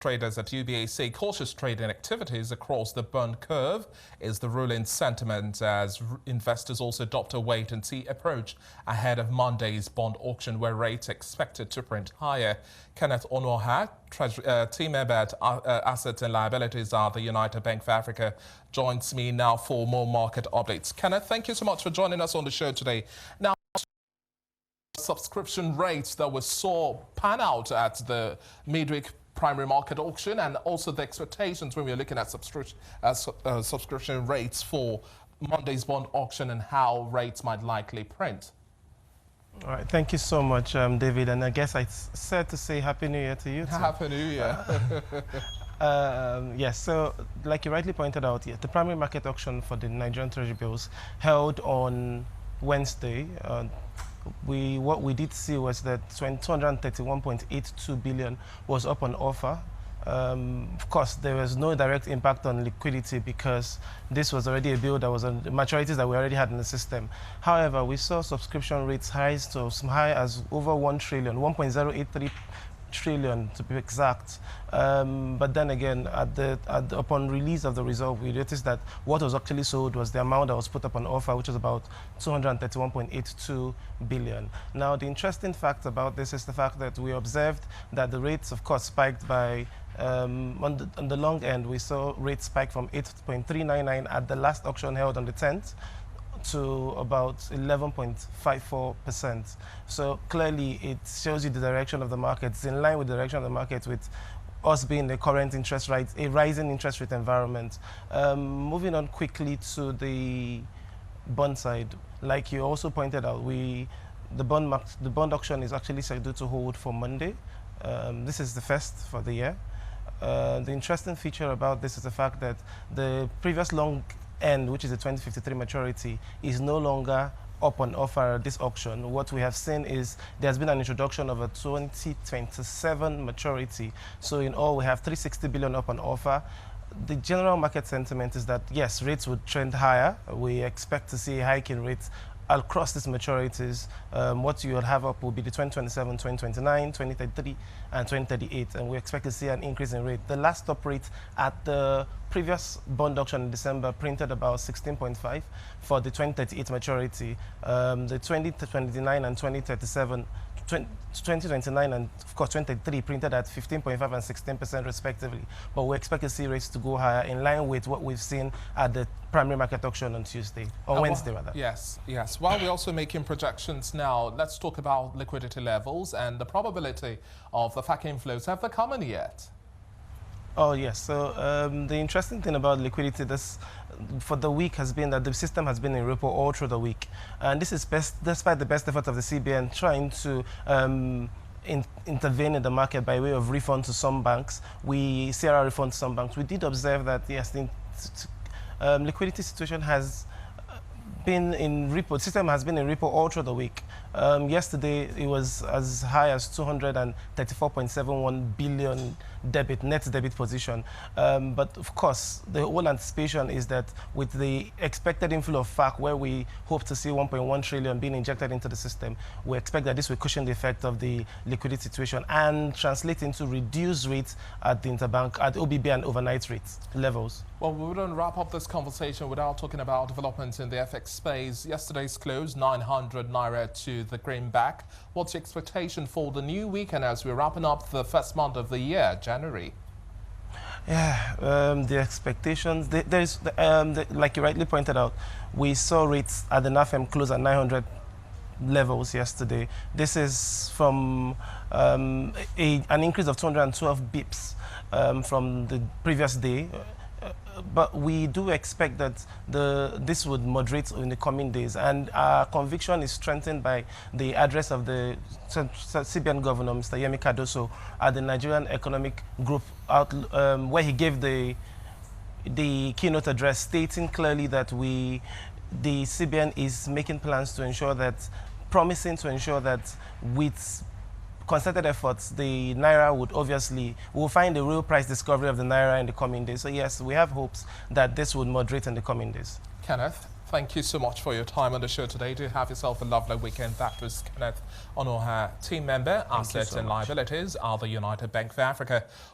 Traders at UBA say cautious trading activities across the bond curve is the ruling sentiment as investors also adopt a wait-and-see approach ahead of Monday's bond auction where rates expected to print higher. Kenneth Onuoha, team member at Assets and Liabilities at the United Bank for Africa, joins me now for more market updates. Kenneth, thank you so much for joining us on the show today. Now, subscription rates that we saw pan out at the midweek primary market auction and also the expectations when we're looking at subscription rates for Monday's bond auction and how rates might likely print. All right, thank you so much, David. And I guess it's sad to say Happy New Year to you too. Happy New Year. Yes, so like you rightly pointed out, the primary market auction for the Nigerian Treasury bills held on Wednesday. What we did see was that 231.82 billion was up on offer. Of course, there was no direct impact on liquidity because this was already a bill that was on the maturities that we already had in the system. However, we saw subscription rates rise to as high as over 1 trillion, 1.083 trillion to be exact. But then again, upon release of the result, we noticed that what was actually sold was the amount that was put up on offer, which was about 231.82 billion. Now, the interesting fact about this is the fact that we observed that the rates, of course, spiked by on the long end. We saw rates spike from 8.399 at the last auction held on the 10th to about 11.54%. So clearly it shows you the direction of the market. It's in line with the direction of the market with us being the current interest rate, a rising interest rate environment. Moving on quickly to the bond side, like you also pointed out, the bond auction is actually scheduled to hold for Monday. This is the first for the year. The interesting feature about this is the fact that the previous long end, which is the 2053 maturity, is no longer up on offer at this auction. What we have seen is there's been an introduction of a 2027 maturity. So in all, we have 360 billion up on offer. The general market sentiment is that, yes, rates would trend higher. We expect to see a hike in rates across these maturities. What you will have up will be the 2027, 2029, 2033, and 2038, and we expect to see an increase in rate. The last top rate at the previous bond auction in December printed about 16.5 for the 2038 maturity. The 2029 and 2037, 2029 and of course 2033 printed at 15.5 and 16% respectively. But we expect to see rates to go higher in line with what we've seen at the primary market auction on Tuesday, or Wednesday rather. Yes. While we're also making projections now, let's talk about liquidity levels and the probability of the FAC inflows. Have they come in yet? Oh, yes. So the interesting thing about liquidity for the week has been that the system has been in repo all through the week. And this is despite the best effort of the CBN trying to intervene in the market by way of refund to some banks. CRR refund to some banks. We did observe that, yes, the liquidity situation has been in repo. The system has been in repo all through the week. Yesterday, it was as high as 234.71 billion net debit position. But of course, the whole anticipation is that with the expected inflow of FAC, where we hope to see 1.1 trillion being injected into the system, we expect that this will cushion the effect of the liquidity situation and translate into reduced rates at the interbank, at OBB and overnight rates levels. Well, we wouldn't wrap up this conversation without talking about developments in the FX space. Yesterday's close, 900 naira to the greenback. What's your expectation for the new weekend as we're wrapping up the first month of the year, January? Yeah, the expectations, like you rightly pointed out, we saw rates at the NAFEM close at 900 levels yesterday. This is from an increase of 212 bips from the previous day. But we do expect that this would moderate in the coming days, and our conviction is strengthened by the address of the CBN Governor, Mr. Yemi Cardoso, at the Nigerian Economic Group, where he gave the keynote address, stating clearly that the CBN is making plans to ensure that, promising to ensure that with concerted efforts, the Naira will find a real price discovery of the Naira in the coming days. So yes, we have hopes that this would moderate in the coming days. Kenneth, thank you so much for your time on the show today. Do have yourself a lovely weekend. That was Kenneth Onuoha, team member, Assets and Liabilities at the United Bank for Africa.